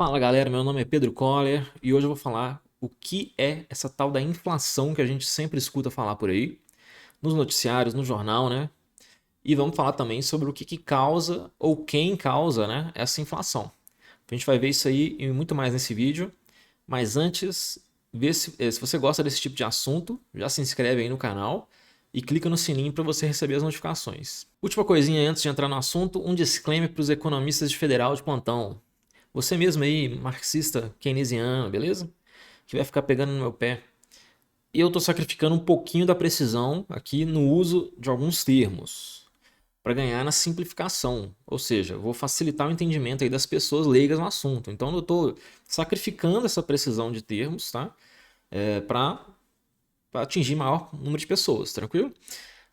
Fala galera, meu nome é Pedro Coller e hoje eu vou falar o que é essa tal da inflação que a gente sempre escuta falar por aí, nos noticiários, no jornal, né? E vamos falar também sobre o que causa ou quem causa, né, essa inflação. A gente vai ver isso aí e muito mais nesse vídeo, mas antes, vê se você gosta desse tipo de assunto, já se inscreve aí no canal e clica no sininho para você receber as notificações. Última coisinha antes de entrar no assunto, um disclaimer para os economistas de federal de plantão. Você mesmo aí, marxista keynesiano, beleza? Que vai ficar pegando no meu pé. Eu estou sacrificando um pouquinho da precisão aqui no uso de alguns termos para ganhar na simplificação. Ou seja, eu vou facilitar o entendimento aí das pessoas leigas no assunto. Então eu estou sacrificando essa precisão de termos, tá? Para atingir maior número de pessoas, tranquilo?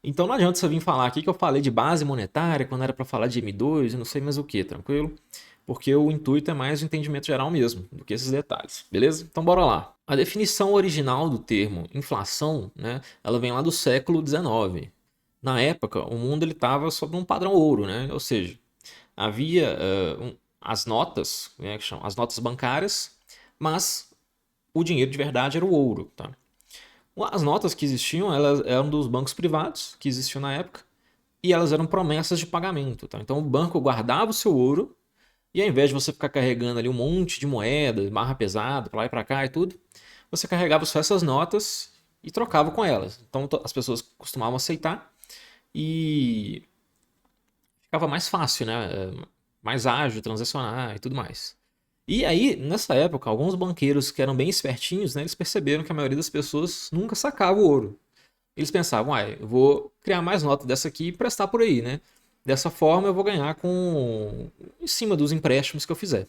Então não adianta você vir falar aqui que eu falei de base monetária quando era para falar de M2 e não sei mais o que, tranquilo? Porque o intuito é mais o entendimento geral mesmo, do que esses detalhes, beleza? Então bora lá. A definição original do termo inflação, né, ela vem lá do século XIX. Na época, o mundo estava sob um padrão ouro, né? Ou seja, havia as notas, né, que chamam, as notas bancárias, mas o dinheiro de verdade era o ouro, tá? As notas que existiam, elas eram dos bancos privados que existiam na época e elas eram promessas de pagamento, tá? Então o banco guardava o seu ouro e ao invés de você ficar carregando ali um monte de moeda, barra pesada, pra lá e pra cá e tudo, você carregava só essas notas e trocava com elas. Então as pessoas costumavam aceitar e ficava mais fácil, né? Mais ágil, transacionar e tudo mais. E aí, nessa época, alguns banqueiros que eram bem espertinhos, né, eles perceberam que a maioria das pessoas nunca sacava o ouro. Eles pensavam, eu vou criar mais nota dessa aqui e prestar por aí, né? Dessa forma eu vou ganhar com em cima dos empréstimos que eu fizer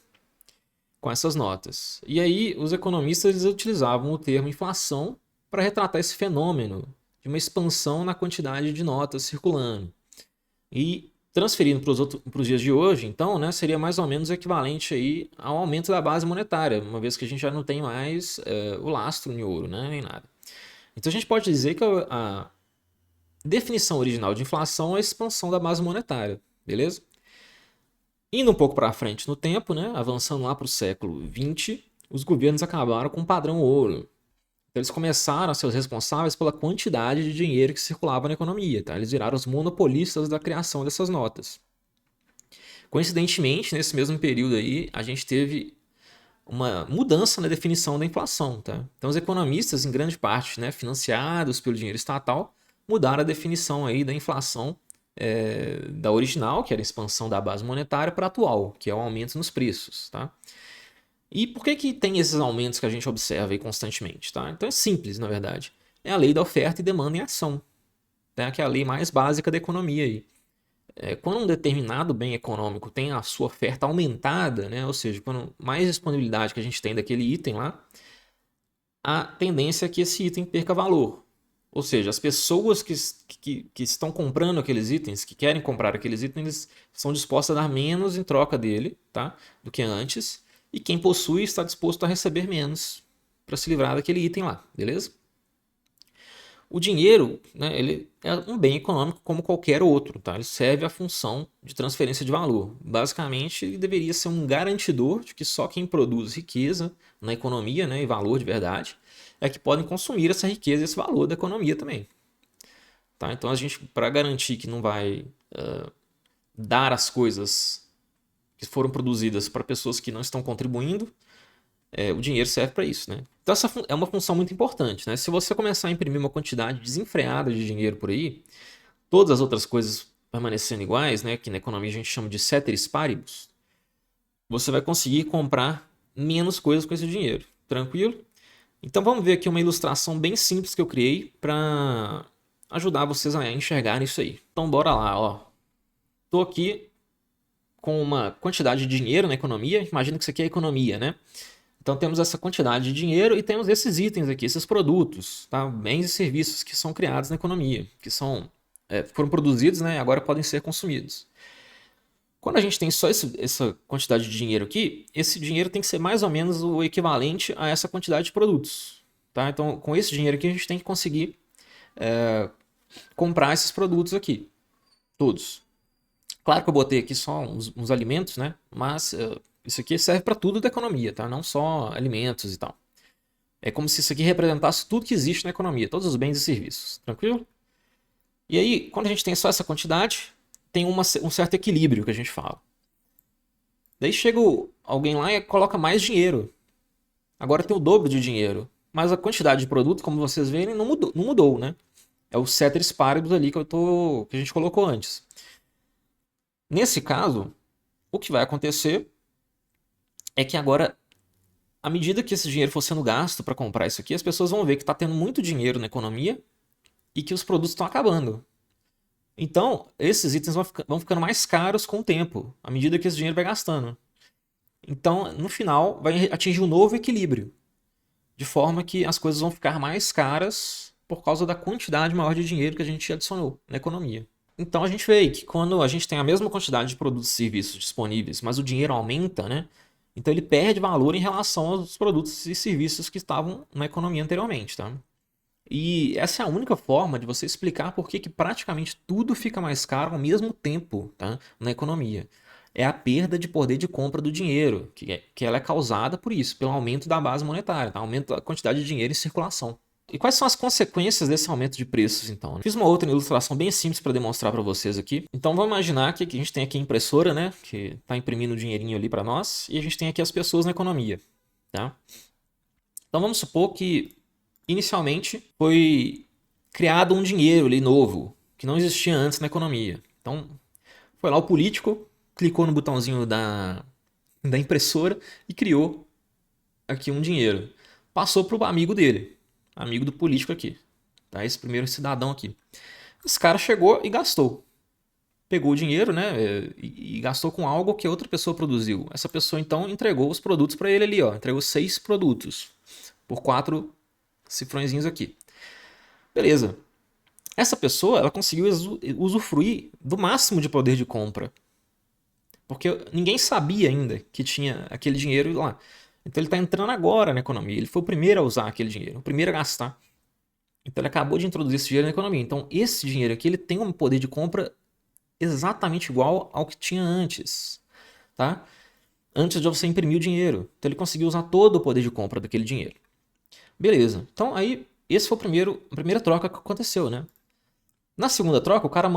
com essas notas. E aí os economistas eles utilizavam o termo inflação para retratar esse fenômeno de uma expansão na quantidade de notas circulando. E transferindo para os dias de hoje, então, né, seria mais ou menos equivalente aí ao aumento da base monetária, uma vez que a gente já não tem mais o lastro em ouro, né, nem nada. Então a gente pode dizer que a definição original de inflação é a expansão da base monetária, beleza? Indo um pouco para frente no tempo, né, avançando lá para o século XX, os governos acabaram com o padrão ouro. Então, eles começaram a ser os responsáveis pela quantidade de dinheiro que circulava na economia. Tá? Eles viraram os monopolistas da criação dessas notas. Coincidentemente, nesse mesmo período aí, a gente teve uma mudança na definição da inflação. Tá? Então, os economistas, em grande parte, né, financiados pelo dinheiro estatal, mudaram a definição aí da inflação da original, que era a expansão da base monetária, para a atual, que é o aumento nos preços. Tá? E por que tem esses aumentos que a gente observa aí constantemente? Tá? Então é simples, na verdade. É a lei da oferta e demanda em ação, tá? Que é a lei mais básica da economia aí. Quando um determinado bem econômico tem a sua oferta aumentada, né? Ou seja, quando mais disponibilidade que a gente tem daquele item lá, a tendência é que esse item perca valor. Ou seja, as pessoas que estão comprando aqueles itens, que querem comprar aqueles itens, eles são dispostas a dar menos em troca dele, tá? Do que antes. E quem possui está disposto a receber menos para se livrar daquele item lá, beleza? O dinheiro, né, ele é um bem econômico como qualquer outro, tá? Ele serve à função de transferência de valor. Basicamente, ele deveria ser um garantidor de que só quem produz riqueza na economia, né, e valor de verdade, é que podem consumir essa riqueza e esse valor da economia também. Tá? Então, a gente, para garantir que não vai dar as coisas que foram produzidas para pessoas que não estão contribuindo, o dinheiro serve para isso, né? Então essa é uma função muito importante, né? Se você começar a imprimir uma quantidade desenfreada de dinheiro por aí, todas as outras coisas permanecendo iguais, né? Que na economia a gente chama de ceteris paribus, você vai conseguir comprar menos coisas com esse dinheiro, tranquilo? Então vamos ver aqui uma ilustração bem simples que eu criei para ajudar vocês a enxergarem isso aí. Então bora lá, ó. Tô aqui com uma quantidade de dinheiro na economia. Imagina que isso aqui é economia, né? Então temos essa quantidade de dinheiro e temos esses itens aqui, esses produtos, tá? Bens e serviços que são criados na economia, que foram produzidos, né? Agora podem ser consumidos. Quando a gente tem só essa quantidade de dinheiro aqui, esse dinheiro tem que ser mais ou menos o equivalente a essa quantidade de produtos. Tá? Então, com esse dinheiro aqui, a gente tem que conseguir comprar esses produtos aqui, todos. Claro que eu botei aqui só uns alimentos, né? Mas Isso aqui serve para tudo da economia, tá? Não só alimentos e tal. É como se isso aqui representasse tudo que existe na economia, todos os bens e serviços. Tranquilo? E aí, quando a gente tem só essa quantidade, tem um certo equilíbrio que a gente fala. Daí chega alguém lá e coloca mais dinheiro. Agora tem o dobro de dinheiro. Mas a quantidade de produto, como vocês verem, não mudou, né? É o ceteris paribus ali que a gente colocou antes. Nesse caso, o que vai acontecer é que agora, à medida que esse dinheiro for sendo gasto para comprar isso aqui, as pessoas vão ver que está tendo muito dinheiro na economia e que os produtos estão acabando. Então, esses itens vão ficando mais caros com o tempo, à medida que esse dinheiro vai gastando. Então, no final, vai atingir um novo equilíbrio, de forma que as coisas vão ficar mais caras por causa da quantidade maior de dinheiro que a gente adicionou na economia. Então, a gente vê que quando a gente tem a mesma quantidade de produtos e serviços disponíveis, mas o dinheiro aumenta, né? Então, ele perde valor em relação aos produtos e serviços que estavam na economia anteriormente, tá? E essa é a única forma de você explicar por que praticamente tudo fica mais caro ao mesmo tempo, tá? Na economia. É a perda de poder de compra do dinheiro, que ela é causada por isso, pelo aumento da base monetária, tá? Aumento da quantidade de dinheiro em circulação. E quais são as consequências desse aumento de preços, então? Fiz uma outra ilustração bem simples para demonstrar para vocês aqui. Então vamos imaginar que a gente tem aqui a impressora, né? Que está imprimindo o dinheirinho ali para nós, e a gente tem aqui as pessoas na economia, tá? Então vamos supor que inicialmente foi criado um dinheiro ali novo, que não existia antes na economia. Então, foi lá o político, clicou no botãozinho da impressora e criou aqui um dinheiro. Passou para o amigo dele, amigo do político aqui, tá? Esse primeiro cidadão aqui. Esse cara chegou e gastou. Pegou o dinheiro, né, e gastou com algo que outra pessoa produziu. Essa pessoa então entregou os produtos para ele ali, ó, entregou 6 produtos por 4 cifrõezinhos aqui. Beleza. Essa pessoa, ela conseguiu usufruir do máximo de poder de compra. Porque ninguém sabia ainda que tinha aquele dinheiro lá. Então ele está entrando agora na economia. Ele foi o primeiro a usar aquele dinheiro, o primeiro a gastar. Então ele acabou de introduzir esse dinheiro na economia. Então esse dinheiro aqui, ele tem um poder de compra exatamente igual ao que tinha antes, tá? Antes de você imprimir o dinheiro. Então ele conseguiu usar todo o poder de compra daquele dinheiro. Beleza. Então aí, esse foi a primeira troca que aconteceu, né? Na segunda troca, o cara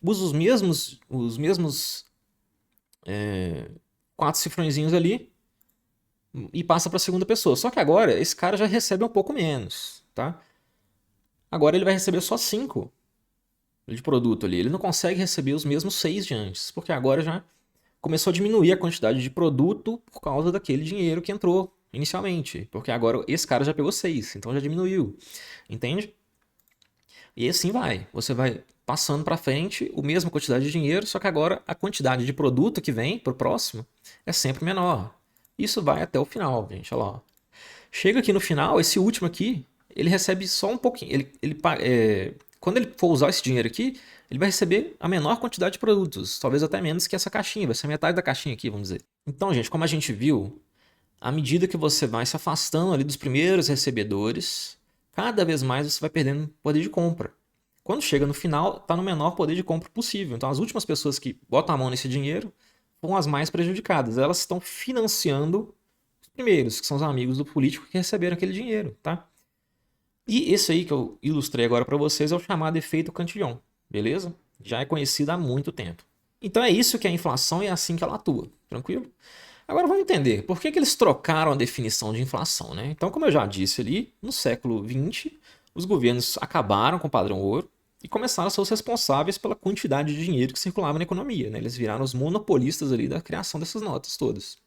usa os mesmos 4 cifrõezinhos ali e passa para a segunda pessoa. Só que agora, esse cara já recebe um pouco menos, tá? Agora ele vai receber só 5 de produto ali. Ele não consegue receber os mesmos 6 de antes, porque agora já começou a diminuir a quantidade de produto por causa daquele dinheiro que entrou inicialmente. Porque agora esse cara já pegou 6, então já diminuiu. Entende? E assim vai. Você vai passando para frente a mesma quantidade de dinheiro, só que agora a quantidade de produto que vem para o próximo é sempre menor. Isso vai até o final, gente. Olha lá. Chega aqui no final, esse último aqui, ele recebe só um pouquinho. Quando ele for usar esse dinheiro aqui, ele vai receber a menor quantidade de produtos. Talvez até menos que essa caixinha. Vai ser metade da caixinha aqui, vamos dizer. Então, gente, como a gente viu, à medida que você vai se afastando ali dos primeiros recebedores, cada vez mais você vai perdendo poder de compra. Quando chega no final, está no menor poder de compra possível. Então, as últimas pessoas que botam a mão nesse dinheiro são as mais prejudicadas. Elas estão financiando os primeiros, que são os amigos do político que receberam aquele dinheiro, tá? E esse aí que eu ilustrei agora para vocês é o chamado efeito Cantillon, beleza? Já é conhecido há muito tempo. Então é isso que é a inflação e é assim que ela atua, tranquilo? Agora vamos entender por que eles trocaram a definição de inflação, né? Então, como eu já disse ali, no século XX, os governos acabaram com o padrão ouro e começaram a ser os responsáveis pela quantidade de dinheiro que circulava na economia, né? Eles viraram os monopolistas ali da criação dessas notas todas.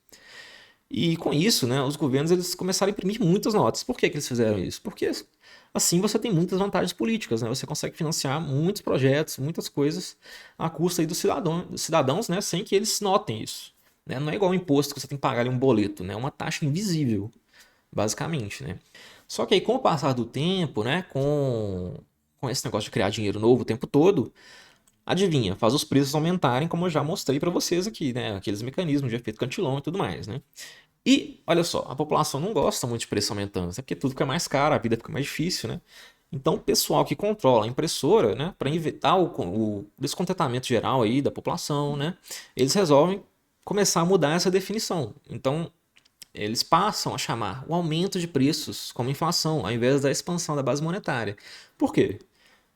E com isso, né, os governos eles começaram a imprimir muitas notas. Por que eles fizeram isso? Porque assim você tem muitas vantagens políticas, né? Você consegue financiar muitos projetos, muitas coisas à custa aí dos cidadãos, né, sem que eles notem isso. Né? Não é igual um imposto que você tem que pagar ali um boleto, né? É uma taxa invisível, basicamente, né? Só que aí com o passar do tempo, né, com esse negócio de criar dinheiro novo o tempo todo, adivinha, faz os preços aumentarem, como eu já mostrei para vocês aqui, né? Aqueles mecanismos de efeito Cantillon e tudo mais, né? E, olha só, a população não gosta muito de preço aumentando, é porque tudo fica mais caro, a vida fica mais difícil, né? Então, o pessoal que controla a impressora, né, para evitar o descontentamento geral aí da população, né, eles resolvem começar a mudar essa definição. Então, eles passam a chamar o aumento de preços como inflação, ao invés da expansão da base monetária. Por quê?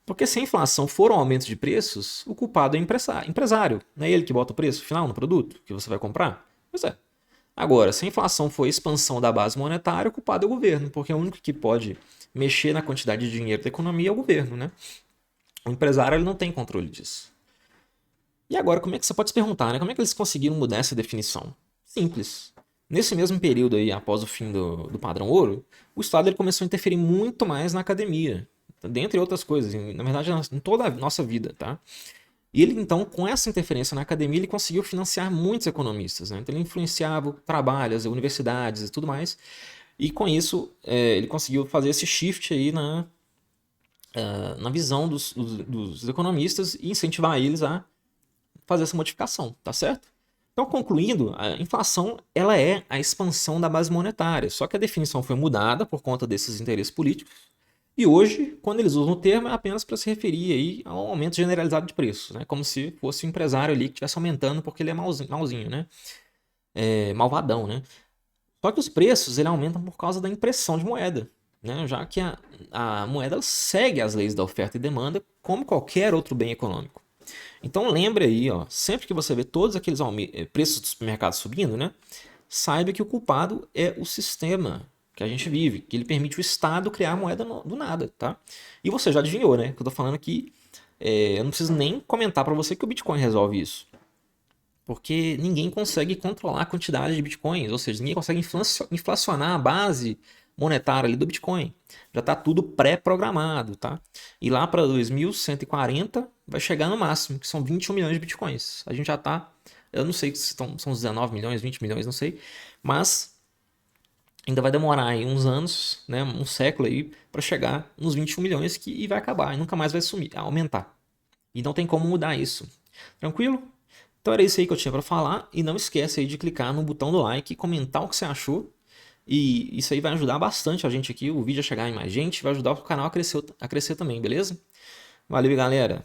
Porque se a inflação for um aumento de preços, o culpado é o empresário. Não é ele que bota o preço final no produto que você vai comprar? Pois é. Agora, se a inflação for expansão da base monetária, o culpado é o governo, porque o único que pode mexer na quantidade de dinheiro da economia é o governo, né? O empresário ele não tem controle disso. E agora, como é que você pode se perguntar, né? Como é que eles conseguiram mudar essa definição? Simples. Nesse mesmo período aí, após o fim do padrão ouro, o Estado ele começou a interferir muito mais na academia, dentre outras coisas, na verdade, em toda a nossa vida, tá? E ele, então, com essa interferência na academia, ele conseguiu financiar muitos economistas, né? Então, ele influenciava o trabalho, as universidades e tudo mais. E com isso, ele conseguiu fazer esse shift aí na visão dos economistas e incentivar eles a fazer essa modificação, tá certo? Então, concluindo, a inflação ela é a expansão da base monetária, só que a definição foi mudada por conta desses interesses políticos. E hoje, quando eles usam o termo, é apenas para se referir aí a um aumento generalizado de preços, né? Como se fosse um empresário ali que estivesse aumentando porque ele é malzinho, né? Malvadão, né? Só que os preços ele aumentam por causa da impressão de moeda, né? Já que a moeda ela segue as leis da oferta e demanda como qualquer outro bem econômico. Então lembre aí, ó, sempre que você vê todos aqueles preços do supermercado subindo, né? Saiba que o culpado é o sistema que a gente vive, que ele permite o Estado criar a moeda do nada, tá? E você já adivinhou, né? Que eu tô falando aqui, eu não preciso nem comentar para você que o Bitcoin resolve isso. Porque ninguém consegue controlar a quantidade de bitcoins, ou seja, ninguém consegue inflacionar a base monetária ali do Bitcoin. Já está tudo pré-programado, tá? E lá para 2140 vai chegar no máximo, que são 21 milhões de bitcoins. A gente já está, eu não sei se são 19 milhões, 20 milhões, não sei, mas ainda vai demorar aí uns anos, né, um século aí para chegar nos 21 milhões e vai acabar, e nunca mais vai sumir, aumentar. E não tem como mudar isso. Tranquilo? Então era isso aí que eu tinha para falar. E não esquece aí de clicar no botão do like e comentar o que você achou. E isso aí vai ajudar bastante a gente aqui, o vídeo a chegar em mais gente, vai ajudar o canal a crescer também, beleza? Valeu, galera!